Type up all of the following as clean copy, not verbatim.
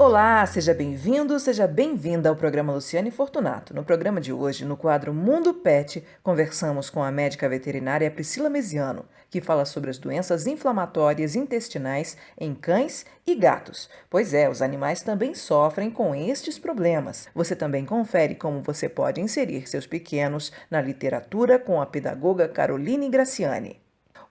Olá, seja bem-vindo, seja bem-vinda ao programa Luciane Fortunato. No programa de hoje, no quadro Mundo Pet, conversamos com a médica veterinária Priscila Mesiano, que fala sobre as doenças inflamatórias intestinais em cães e gatos. Pois é, os animais também sofrem com estes problemas. Você também confere como você pode inserir seus pequenos na literatura com a pedagoga Caroline Graciani.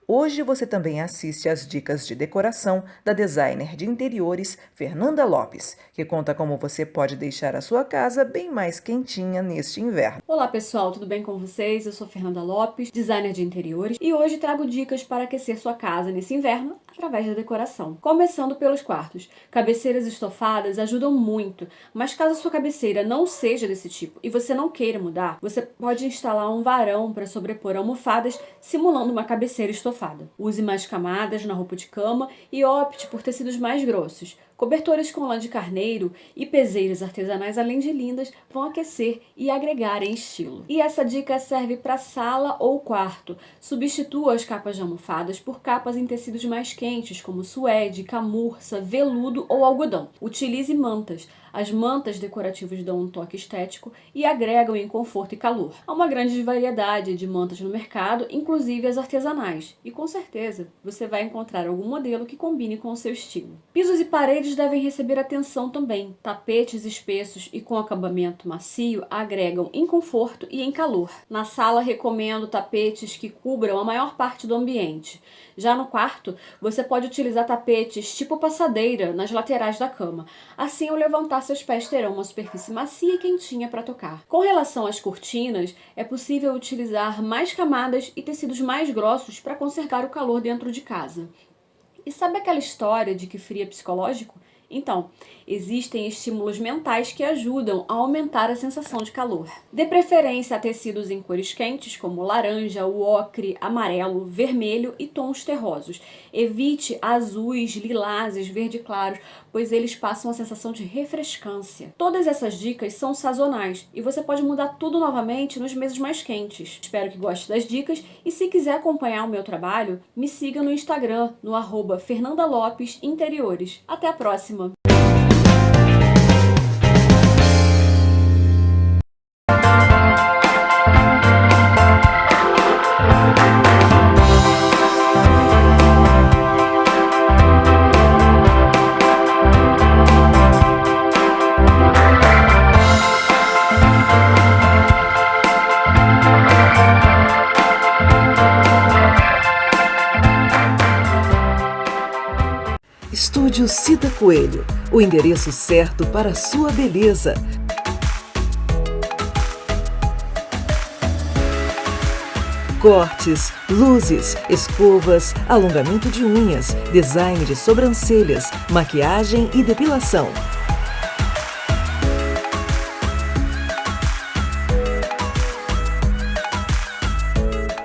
Hoje você também assiste às dicas de decoração da designer de interiores Fernanda Lopes, que conta como você pode deixar a sua casa bem mais quentinha neste inverno. Olá pessoal, tudo bem com vocês? Eu sou Fernanda Lopes, designer de interiores, e hoje trago dicas para aquecer sua casa nesse inverno através da decoração. Começando pelos quartos. Cabeceiras estofadas ajudam muito, mas caso a sua cabeceira não seja desse tipo e você não queira mudar, você pode instalar um varão para sobrepor almofadas simulando uma cabeceira estofada. Use mais camadas na roupa de cama e opte por tecidos mais grossos. Cobertores com lã de carneiro e peseiras artesanais, além de lindas, vão aquecer e agregar em estilo. E essa dica serve para sala ou quarto. Substitua as capas de almofadas por capas em tecidos mais quentes, como suede, camurça, veludo ou algodão. Utilize mantas. As mantas decorativas dão um toque estético e agregam em conforto e calor. Há uma grande variedade de mantas no mercado, inclusive as artesanais, e com certeza você vai encontrar algum modelo que combine com o seu estilo. Pisos e paredes devem receber atenção também. Tapetes espessos e com acabamento macio agregam em conforto e em calor. Na sala, recomendo tapetes que cubram a maior parte do ambiente. Já no quarto, você pode utilizar tapetes tipo passadeira nas laterais da cama. Assim, ao levantar seus pés terão uma superfície macia e quentinha para tocar. Com relação às cortinas, é possível utilizar mais camadas e tecidos mais grossos para conservar o calor dentro de casa. E sabe aquela história de que frio é psicológico? Então, existem estímulos mentais que ajudam a aumentar a sensação de calor. Dê preferência a tecidos em cores quentes, como laranja, ocre, amarelo, vermelho e tons terrosos. Evite azuis, lilazes, verde claros, pois eles passam a sensação de refrescância. Todas essas dicas são sazonais e você pode mudar tudo novamente nos meses mais quentes. Espero que goste das dicas e se quiser acompanhar o meu trabalho, me siga no Instagram, no @FernandaLopesInteriores. Até a próxima! Estúdio Cida Coelho, o endereço certo para a sua beleza. Cortes, luzes, escovas, alongamento de unhas, design de sobrancelhas, maquiagem e depilação.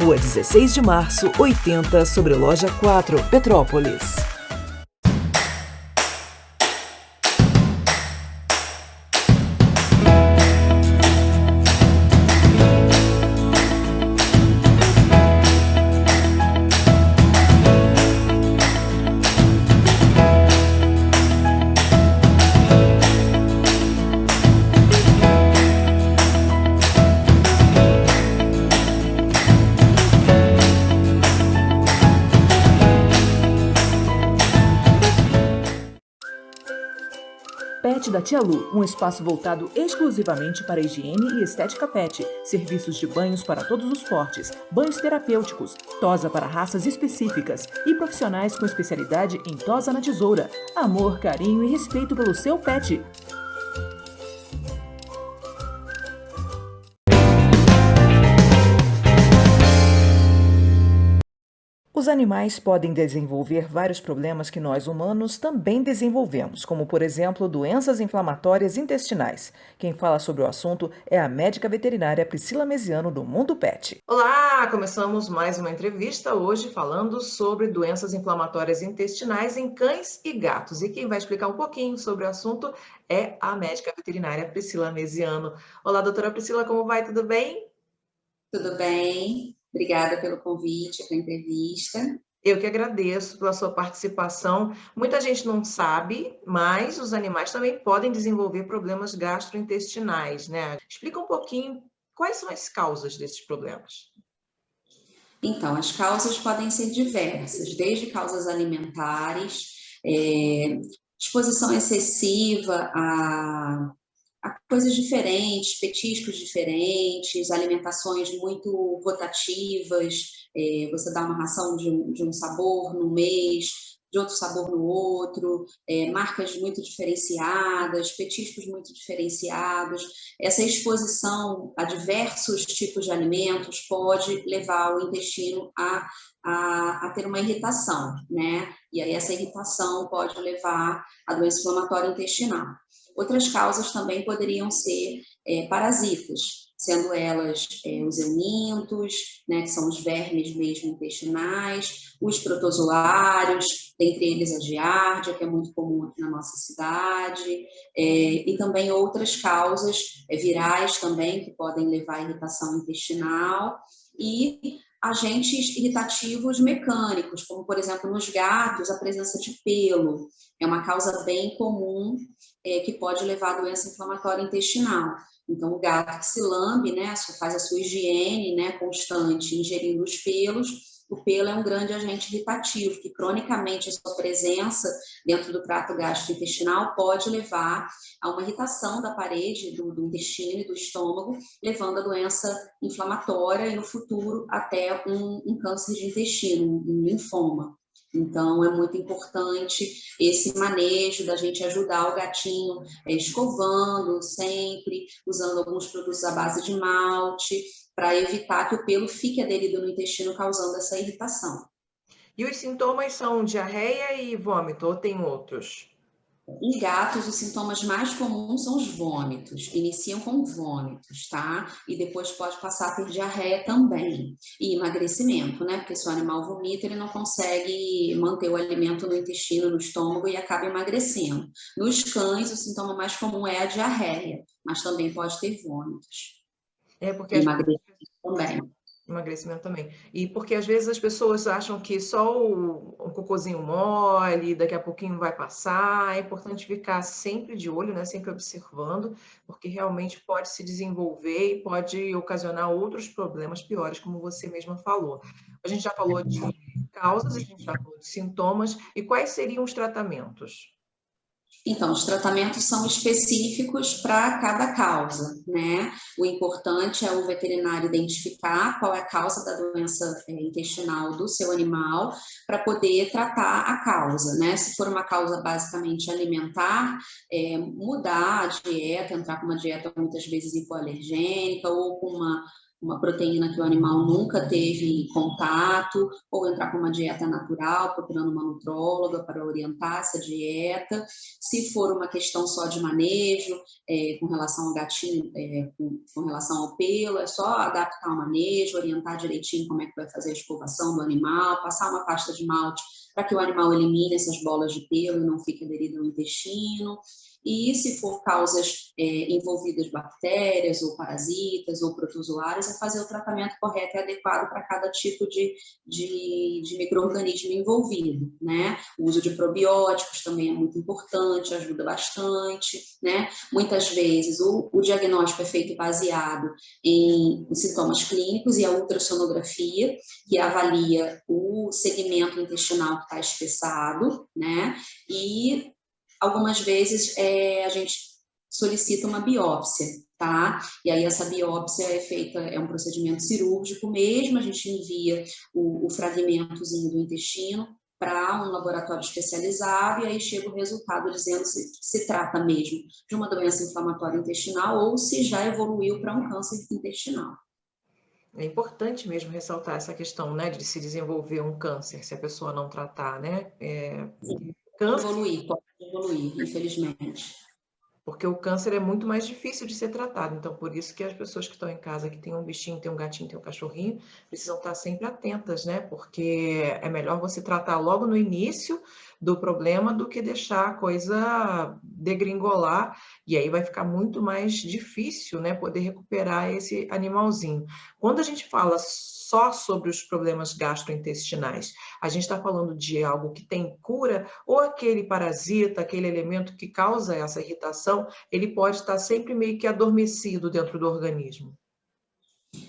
Rua 16 de Março, 80, sobre Loja 4, Petrópolis. Pet da Tia Lu, um espaço voltado exclusivamente para higiene e estética pet. Serviços de banhos para todos os portes, banhos terapêuticos, tosa para raças específicas e profissionais com especialidade em tosa na tesoura. Amor, carinho e respeito pelo seu pet. Os animais podem desenvolver vários problemas que nós humanos também desenvolvemos, como, por exemplo, doenças inflamatórias intestinais. Quem fala sobre o assunto é a médica veterinária Priscila Mesiano, do Mundo Pet. Olá! Começamos mais uma entrevista hoje falando sobre doenças inflamatórias intestinais em cães e gatos. E quem vai explicar um pouquinho sobre o assunto é a médica veterinária Priscila Mesiano. Olá, doutora Priscila, como vai? Tudo bem? Tudo bem? Obrigada pelo convite, pela entrevista. Eu que agradeço pela sua participação. Muita gente não sabe, mas os animais também podem desenvolver problemas gastrointestinais, né? Explica um pouquinho quais são as causas desses problemas. Então, as causas podem ser diversas, desde causas alimentares, é, exposição excessiva a coisas diferentes, petiscos diferentes, alimentações muito rotativas, você dá uma ração de um sabor no mês, de outro sabor no outro, marcas muito diferenciadas, petiscos muito diferenciados. Essa exposição a diversos tipos de alimentos pode levar o intestino a ter uma irritação, né? E aí essa irritação pode levar à doença inflamatória intestinal. Outras causas também poderiam ser parasitas, sendo elas os eumintos, né, que são os vermes mesmo intestinais, os protozoários, dentre eles a giardia, que é muito comum aqui na nossa cidade, e também outras causas virais também, que podem levar à irritação intestinal, e agentes irritativos mecânicos, como, por exemplo, nos gatos, a presença de pelo, é uma causa bem comum que pode levar à doença inflamatória intestinal. Então, o gato que se lambe, né, faz a sua higiene, né, constante, ingerindo os pelos, o pelo é um grande agente irritativo, que cronicamente a sua presença dentro do trato gastrointestinal pode levar a uma irritação da parede do intestino e do estômago, levando a doença inflamatória e, no futuro, até um câncer de intestino, um linfoma. Então, é muito importante esse manejo da gente ajudar o gatinho escovando sempre, usando alguns produtos à base de malte, para evitar que o pelo fique aderido no intestino, causando essa irritação. E os sintomas são diarreia e vômito, ou tem outros? Em gatos, os sintomas mais comuns são os vômitos, iniciam com vômitos, tá? E depois pode passar a ter diarreia também. E emagrecimento, né? Porque se o animal vomita, ele não consegue manter o alimento no intestino, no estômago e acaba emagrecendo. Nos cães, o sintoma mais comum é a diarreia, mas também pode ter vômitos. É porque E emagrecimento também. emagrecimento também. E porque às vezes as pessoas acham que só um cocôzinho mole, daqui a pouquinho vai passar. É importante ficar sempre de olho, né? Sempre observando, porque realmente pode se desenvolver e pode ocasionar outros problemas piores, como você mesma falou. A gente já falou de causas, a gente já falou de sintomas. E quais seriam os tratamentos? Então, os tratamentos são específicos para cada causa, né? O importante é o veterinário identificar qual é a causa da doença intestinal do seu animal para poder tratar a causa, né? Se for uma causa basicamente alimentar, mudar a dieta, entrar com uma dieta muitas vezes hipoalergênica ou com uma proteína que o animal nunca teve contato, ou entrar com uma dieta natural, procurando uma nutróloga para orientar essa dieta. Se for uma questão só de manejo, com relação ao gatinho, com relação ao pelo, é só adaptar o manejo, orientar direitinho como é que vai fazer a escovação do animal, passar uma pasta de malte para que o animal elimine essas bolas de pelo e não fique aderido ao intestino. E se for causas envolvidas bactérias ou parasitas ou protozoários, é fazer o tratamento correto e adequado para cada tipo de micro-organismo envolvido, né? O uso de probióticos também é muito importante, ajuda bastante, né? Muitas vezes o diagnóstico é feito baseado em sintomas clínicos e a ultrassonografia, que avalia o segmento intestinal que está espessado, né? E algumas vezes a gente solicita uma biópsia, tá? E aí essa biópsia é feita, é um procedimento cirúrgico mesmo, a gente envia o fragmentozinho do intestino para um laboratório especializado e aí chega o resultado dizendo se trata mesmo de uma doença inflamatória intestinal ou se já evoluiu para um câncer intestinal. É importante mesmo ressaltar essa questão, né, de se desenvolver um câncer, se a pessoa não tratar, né? Câncer, Pode evoluir, infelizmente. porque o câncer é muito mais difícil de ser tratado. Então, por isso que as pessoas que estão em casa, que tem um bichinho, tem um gatinho, tem um cachorrinho, precisam estar sempre atentas, né? Porque é melhor você tratar logo no início do problema do que deixar a coisa degringolar. E aí vai ficar muito mais difícil, né, poder recuperar esse animalzinho. Quando a gente fala só sobre os problemas gastrointestinais. A gente está falando de algo que tem cura, ou aquele parasita, aquele elemento que causa essa irritação, ele pode estar sempre meio que adormecido dentro do organismo.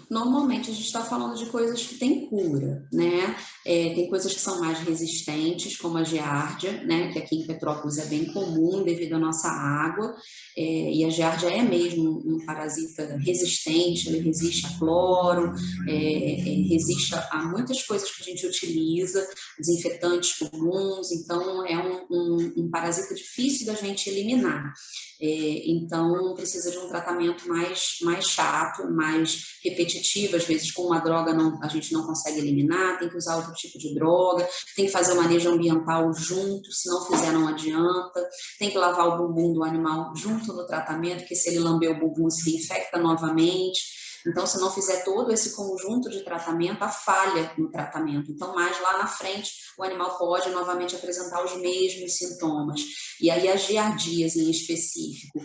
Normalmente a gente está falando de coisas que têm cura, né? Tem coisas que são mais resistentes, como a giardia, né? Que aqui em Petrópolis é bem comum devido à nossa água. E a giardia é mesmo um parasita resistente, ele resiste a cloro, resiste a muitas coisas que a gente utiliza, desinfetantes comuns, então é um parasita difícil da gente eliminar. Então precisa de um tratamento mais chato, mais repetitivo, às vezes com uma droga a gente não consegue eliminar, tem que usar outro tipo de droga, tem que fazer o manejo ambiental junto, se não fizer não adianta, tem que lavar o bumbum do animal junto no tratamento, porque se ele lamber o bumbum se infecta novamente. Então, se não fizer todo esse conjunto de tratamento, há falha no tratamento. Então, mais lá na frente, o animal pode novamente apresentar os mesmos sintomas. E aí, as giardias em específico,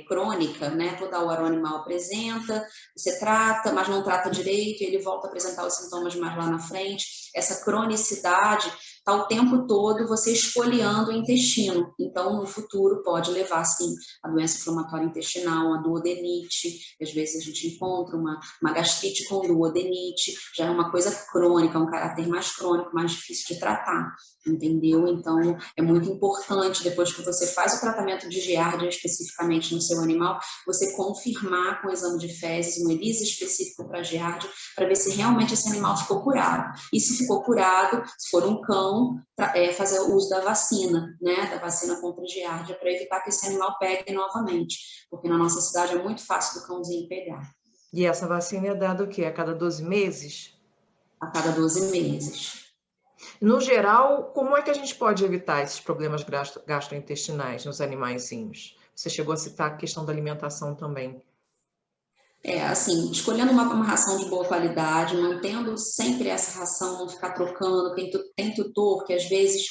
crônica, né? Toda hora o animal apresenta, você trata, mas não trata direito, e ele volta a apresentar os sintomas mais lá na frente. Essa cronicidade está o tempo todo você esfoliando o intestino. Então, no futuro, pode levar, sim, a doença inflamatória intestinal, a duodenite. Às vezes a gente encontra uma gastrite com duodenite. Já é uma coisa crônica, um caráter mais crônico, mais difícil de tratar, entendeu? Então, é muito importante, depois que você faz o tratamento de giardia especificamente no seu animal, você confirmar com o exame de fezes, um ELISA específico para giardia, para ver se realmente esse animal ficou curado. E se ficou curado, se for um cão, fazer o uso da vacina, né, da vacina contra a giardia, para evitar que esse animal pegue novamente, porque na nossa cidade é muito fácil do cãozinho pegar. E essa vacina é dada o quê? A cada 12 meses? A cada 12 meses. No geral, como é que a gente pode evitar esses problemas gastrointestinais nos animaizinhos? Você chegou a citar a questão da alimentação também. Assim, escolhendo uma ração de boa qualidade, mantendo sempre essa ração, não ficar trocando. Tem tutor que às vezes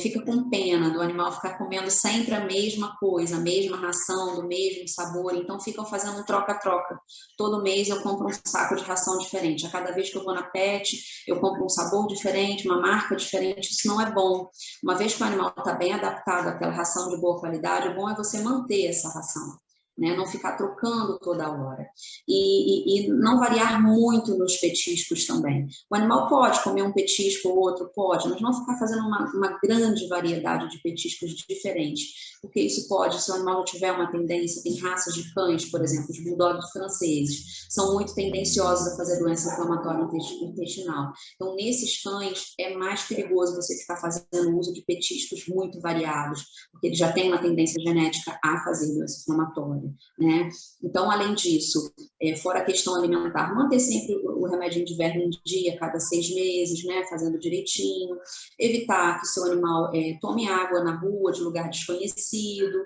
fica com pena do animal ficar comendo sempre a mesma coisa, a mesma ração, do mesmo sabor, então ficam fazendo um troca-troca. Todo mês eu compro um saco de ração diferente. A cada vez que eu vou na pet, eu compro um sabor diferente, uma marca diferente. Isso não é bom. Uma vez que o animal está bem adaptado àquela ração de boa qualidade, o bom é você manter essa ração. Né? Não ficar trocando toda hora. E não variar muito nos petiscos também. O animal pode comer um petisco ou outro, pode, mas não ficar fazendo uma grande variedade de petiscos diferentes, porque isso pode, se o animal tiver uma tendência, tem raças de cães, por exemplo, os bulldogs franceses, são muito tendenciosos a fazer doença inflamatória intestinal. Então, nesses cães, é mais perigoso você ficar fazendo uso de petiscos muito variados, porque eles já têm uma tendência genética a fazer doença inflamatória. Né? Então, além disso, fora a questão alimentar, manter sempre o remédio de inverno em dia, a cada 6 meses, né? Fazendo direitinho, evitar que seu animal tome água na rua, de lugar desconhecido,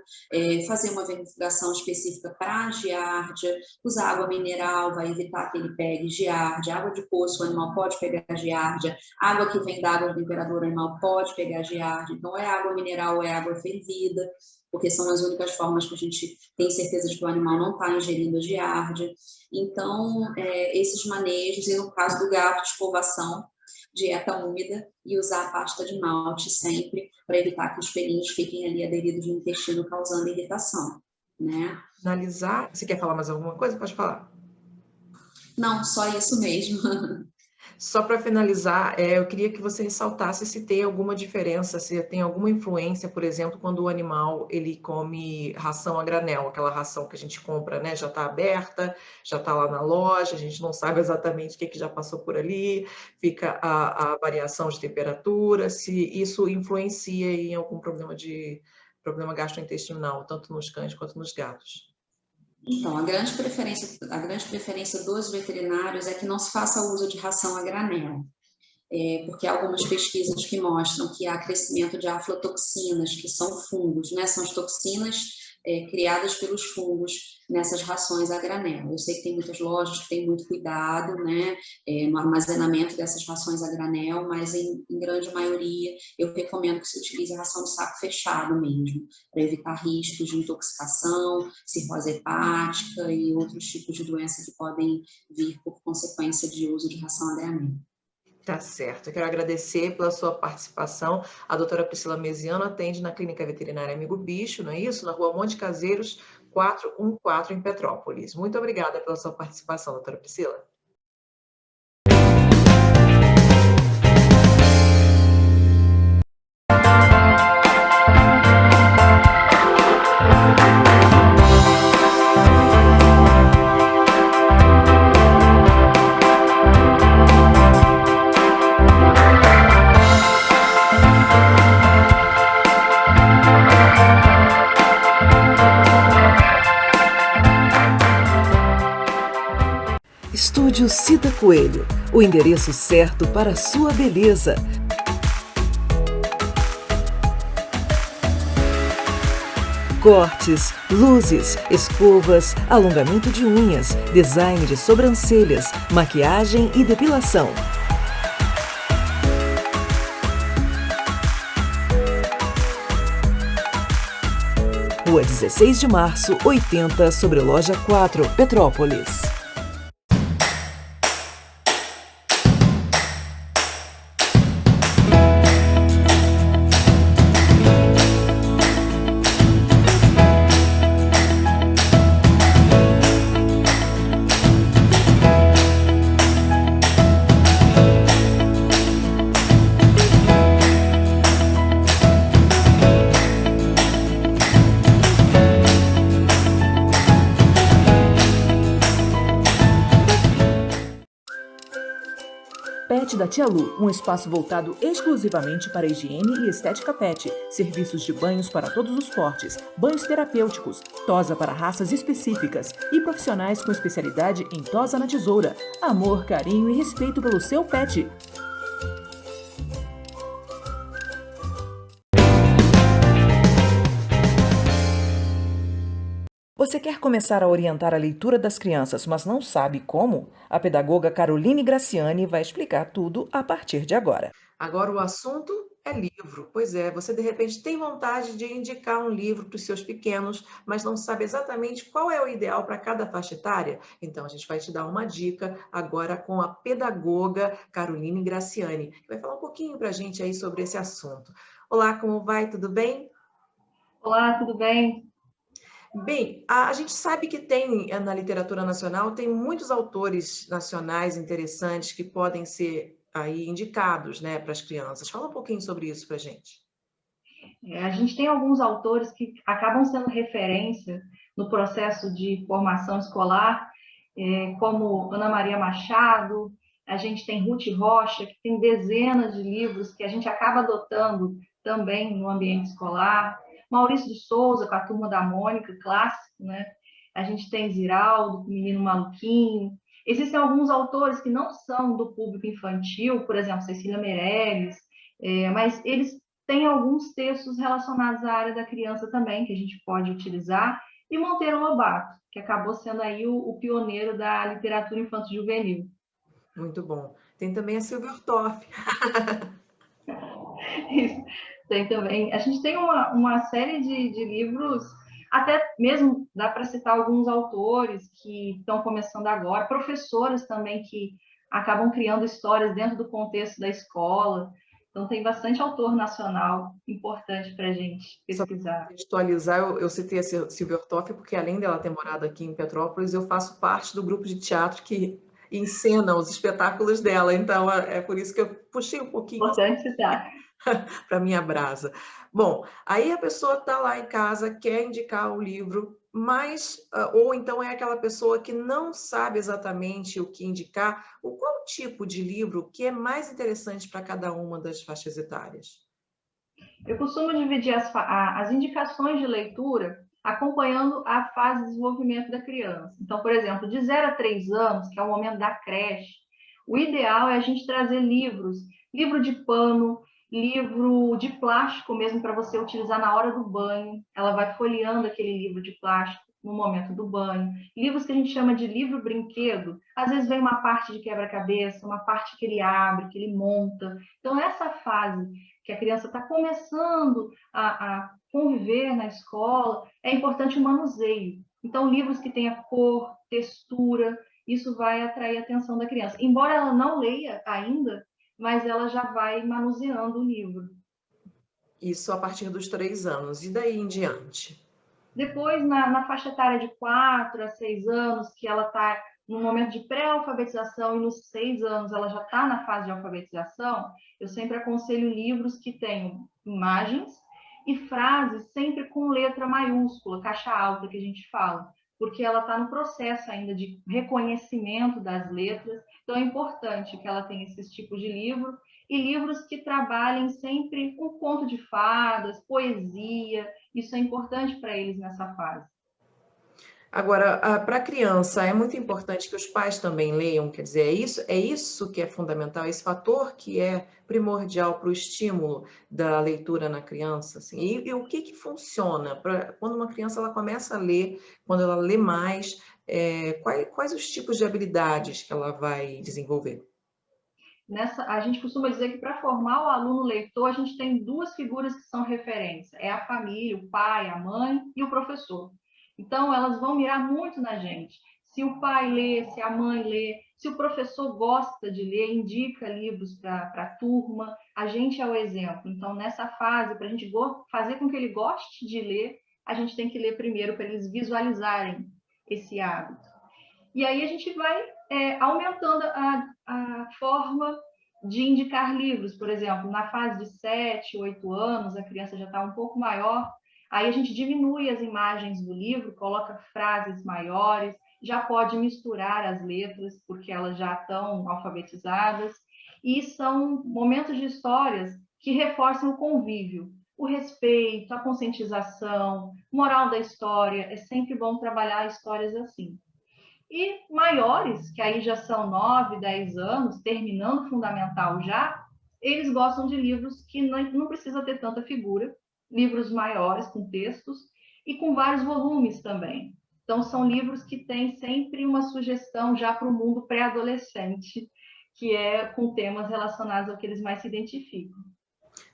fazer uma verificação específica para a giardia, usar água mineral, vai evitar que ele pegue giardia, água de poço, o animal pode pegar giardia, água que vem da água do imperador, o animal pode pegar giardia, então é água mineral ou é água fervida, porque são as únicas formas que a gente tem certeza de que o animal não está ingerindo a giardia. Então, esses manejos, e no caso do gato, escovação, dieta úmida e usar a pasta de malte sempre para evitar que os pelinhos fiquem ali aderidos no intestino, causando irritação. Né? Finalizar, você quer falar mais alguma coisa? Pode falar. Não, só isso mesmo. Só para finalizar, eu queria que você ressaltasse se tem alguma diferença, se tem alguma influência, por exemplo, quando o animal ele come ração a granel, aquela ração que a gente compra, né, já está aberta, já está lá na loja, a gente não sabe exatamente o que já passou por ali, fica a variação de temperatura, se isso influencia em algum problema gastrointestinal, tanto nos cães quanto nos gatos. Então, a grande preferência dos veterinários é que não se faça uso de ração a granel, porque há algumas pesquisas que mostram que há crescimento de aflatoxinas, que são fungos, né? São as toxinas criadas pelos fungos nessas rações a granel. Eu sei que tem muitas lojas que têm muito cuidado, né, no armazenamento dessas rações a granel, mas em grande maioria eu recomendo que se utilize a ração de saco fechado mesmo, para evitar riscos de intoxicação, cirrose hepática e outros tipos de doença que podem vir por consequência de uso de ração a granel. Tá certo. Eu quero agradecer pela sua participação. A doutora Priscila Mesiano atende na Clínica Veterinária Amigo Bicho, não é isso? Na Rua Monte Caseiros, 414, em Petrópolis. Muito obrigada pela sua participação, doutora Priscila. Estúdio Cida Coelho, o endereço certo para a sua beleza. Cortes, luzes, escovas, alongamento de unhas, design de sobrancelhas, maquiagem e depilação. Rua 16 de Março, 80, sobre Loja 4, Petrópolis. Pet da Tia Lu, um espaço voltado exclusivamente para higiene e estética pet, serviços de banhos para todos os portes, banhos terapêuticos, tosa para raças específicas e profissionais com especialidade em tosa na tesoura, amor, carinho e respeito pelo seu pet. Você quer começar a orientar a leitura das crianças, mas não sabe como? A pedagoga Caroline Graciani vai explicar tudo a partir de agora. Agora o assunto é livro. Pois é, você de repente tem vontade de indicar um livro para os seus pequenos, mas não sabe exatamente qual é o ideal para cada faixa etária? Então a gente vai te dar uma dica agora com a pedagoga Caroline Graciani, que vai falar um pouquinho para a gente aí sobre esse assunto. Olá, como vai? Tudo bem? Olá, tudo bem? Bem, a gente sabe que tem na literatura nacional, tem muitos autores nacionais interessantes que podem ser aí indicados, né, para as crianças. Fala um pouquinho sobre isso para a gente. A gente tem alguns autores que acabam sendo referência no processo de formação escolar, como Ana Maria Machado, a gente tem Ruth Rocha, que tem dezenas de livros que a gente acaba adotando também no ambiente escolar. Maurício de Souza, com a Turma da Mônica, clássico, né? A gente tem Ziraldo, com o Menino Maluquinho. Existem alguns autores que não são do público infantil, por exemplo, Cecília Meirelles, mas eles têm alguns textos relacionados à área da criança também, que a gente pode utilizar, e Monteiro Lobato, que acabou sendo aí o pioneiro da literatura infanto-juvenil. Muito bom. Tem também a Silvia Ortoff. Isso. Tem também. A gente tem uma série de livros, até mesmo dá para citar alguns autores que estão começando agora, professores também que acabam criando histórias dentro do contexto da escola. Então, tem bastante autor nacional importante para a gente pesquisar. Só para contextualizar, eu citei a Silvia Ortoff porque, além dela ter morado aqui em Petrópolis, eu faço parte do grupo de teatro que encena os espetáculos dela. Então, é por isso que eu puxei um pouquinho Importante citar. para minha brasa. Bom, aí a pessoa está lá em casa, quer indicar o livro, mas, ou então é aquela pessoa que não sabe exatamente o que indicar, qual tipo de livro que é mais interessante para cada uma das faixas etárias? Eu costumo dividir as indicações de leitura acompanhando a fase de desenvolvimento da criança. Então, por exemplo, de 0 a 3 anos, que é o momento da creche, o ideal é a gente trazer livro de pano, livro de plástico mesmo para você utilizar na hora do banho. Ela vai folheando aquele livro de plástico no momento do banho. Livros que a gente chama de livro brinquedo, às vezes vem uma parte de quebra-cabeça, uma parte que ele abre, que ele monta. Então, essa fase que a criança está começando a conviver na escola, é importante o manuseio. Então, livros que tenha cor, textura, isso vai atrair a atenção da criança. Embora ela não leia ainda, mas ela já vai manuseando o livro. Isso a partir dos 3 anos. E daí em diante? Depois, na faixa etária de 4 a 6 anos, que ela está no momento de pré-alfabetização e nos 6 anos ela já está na fase de alfabetização, eu sempre aconselho livros que tenham imagens e frases sempre com letra maiúscula, caixa alta que a gente fala, porque ela está no processo ainda de reconhecimento das letras, então é importante que ela tenha esses tipos de livro e livros que trabalhem sempre com conto de fadas, poesia, isso é importante para eles nessa fase. Agora, para a criança, é muito importante que os pais também leiam, quer dizer, é isso que é fundamental, esse fator que é primordial para o estímulo da leitura na criança, assim. E o que funciona para quando uma criança ela começa a ler, quando ela lê mais, quais os tipos de habilidades que ela vai desenvolver? A gente costuma dizer que para formar o aluno leitor, a gente tem duas figuras que são referência, é a família, o pai, a mãe e o professor. Então, elas vão mirar muito na gente. Se o pai lê, se a mãe lê, se o professor gosta de ler, indica livros para a turma, a gente é o exemplo. Então, nessa fase, para a gente fazer com que ele goste de ler, a gente tem que ler primeiro para eles visualizarem esse hábito. E aí a gente vai aumentando a forma de indicar livros. Por exemplo, na fase de 7, 8 anos, a criança já está um pouco maior, aí a gente diminui as imagens do livro, coloca frases maiores, já pode misturar as letras, porque elas já estão alfabetizadas, e são momentos de histórias que reforçam o convívio, o respeito, a conscientização, moral da história, é sempre bom trabalhar histórias assim. E maiores, que aí já são 9, 10 anos, terminando o fundamental já, eles gostam de livros que não precisa ter tanta figura, livros maiores, com textos, e com vários volumes também. Então, são livros que têm sempre uma sugestão já para o mundo pré-adolescente, que é com temas relacionados ao que eles mais se identificam.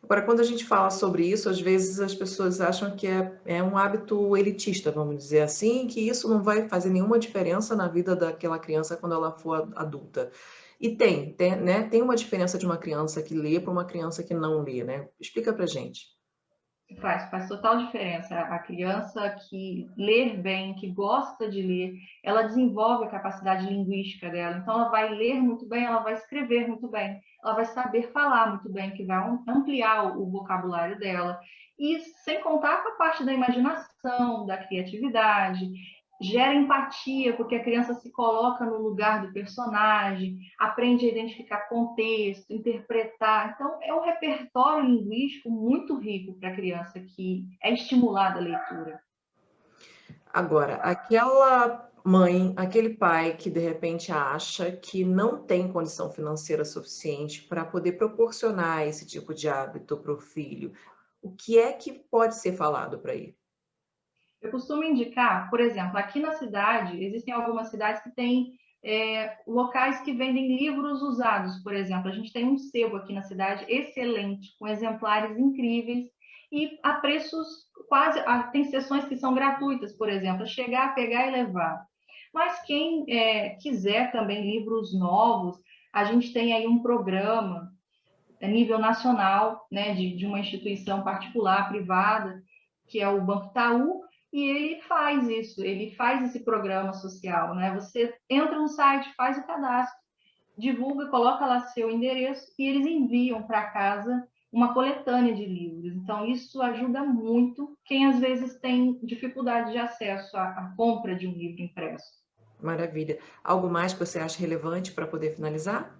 Agora, quando a gente fala sobre isso, às vezes as pessoas acham que é um hábito elitista, vamos dizer assim, que isso não vai fazer nenhuma diferença na vida daquela criança quando ela for adulta. E né? Tem uma diferença de uma criança que lê para uma criança que não lê, né? Explica pra gente. Faz total diferença. A criança que lê bem, que gosta de ler, ela desenvolve a capacidade linguística dela. Então, ela vai ler muito bem, ela vai escrever muito bem, ela vai saber falar muito bem, que vai ampliar o vocabulário dela. E sem contar com a parte da imaginação, da criatividade, gera empatia, porque a criança se coloca no lugar do personagem, aprende a identificar contexto, interpretar. Então, é um repertório linguístico muito rico para a criança que é estimulada a leitura. Agora, aquela mãe, aquele pai que de repente acha que não tem condição financeira suficiente para poder proporcionar esse tipo de hábito para o filho, o que é que pode ser falado para ele? Eu costumo indicar, por exemplo, aqui na cidade, existem algumas cidades que têm locais que vendem livros usados, por exemplo. A gente tem um sebo aqui na cidade excelente, com exemplares incríveis e a preços quase. Tem sessões que são gratuitas, por exemplo, chegar, pegar e levar. Mas quem quiser também livros novos, a gente tem aí um programa a nível nacional, né, de uma instituição particular, privada, que é o Banco Itaú, e ele faz isso, ele faz esse programa social, né? Você entra no site, faz o cadastro, divulga, coloca lá seu endereço e eles enviam para casa uma coletânea de livros. Então, isso ajuda muito quem às vezes tem dificuldade de acesso à compra de um livro impresso. Maravilha. Algo mais que você acha relevante para poder finalizar?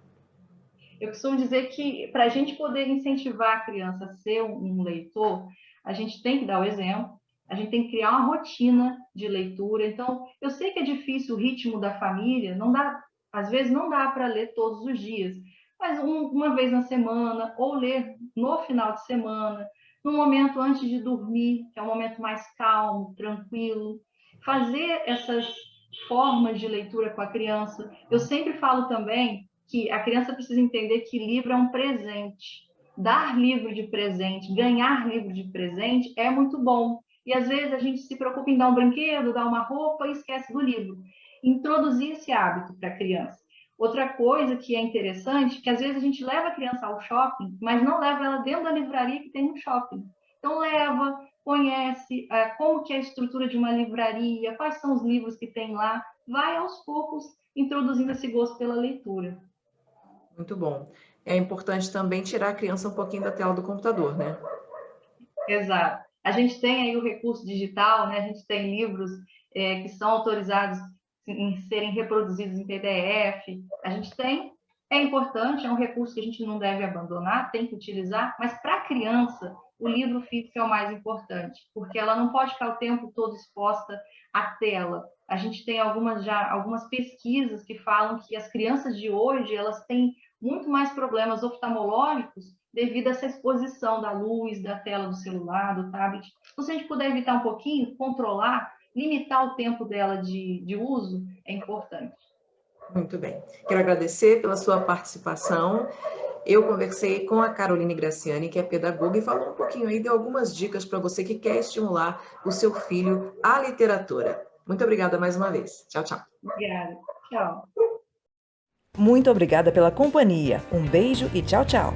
Eu costumo dizer que para a gente poder incentivar a criança a ser um leitor, a gente tem que dar o exemplo, a gente tem que criar uma rotina de leitura. Então, eu sei que é difícil o ritmo da família, não dá, às vezes não dá para ler todos os dias, mas uma vez na semana, ou ler no final de semana, no momento antes de dormir, que é um momento mais calmo, tranquilo. Fazer essas formas de leitura com a criança. Eu sempre falo também que a criança precisa entender que livro é um presente. Dar livro de presente, ganhar livro de presente é muito bom. E às vezes a gente se preocupa em dar um brinquedo, dar uma roupa e esquece do livro. Introduzir esse hábito para a criança. Outra coisa que é interessante, que às vezes a gente leva a criança ao shopping, mas não leva ela dentro da livraria que tem no shopping. Então leva, conhece como que é a estrutura de uma livraria, quais são os livros que tem lá, vai aos poucos introduzindo esse gosto pela leitura. Muito bom. É importante também tirar a criança um pouquinho da tela do computador, né? Exato. A gente tem aí o recurso digital, né? A gente tem livros que são autorizados em serem reproduzidos em PDF. A gente tem, é importante, é um recurso que a gente não deve abandonar, tem que utilizar, mas para a criança, o livro físico é o mais importante, porque ela não pode ficar o tempo todo exposta à tela. A gente tem algumas pesquisas que falam que as crianças de hoje, elas têm muito mais problemas oftalmológicos devido a essa exposição da luz, da tela do celular, do tablet. Então, se a gente puder evitar um pouquinho, controlar, limitar o tempo dela de uso, é importante. Muito bem. Quero agradecer pela sua participação. Eu conversei com a Caroline Graciani, que é pedagoga, e falou um pouquinho aí, deu algumas dicas para você que quer estimular o seu filho à literatura. Muito obrigada mais uma vez. Tchau, tchau. Obrigada. Tchau. Muito obrigada pela companhia. Um beijo e tchau, tchau.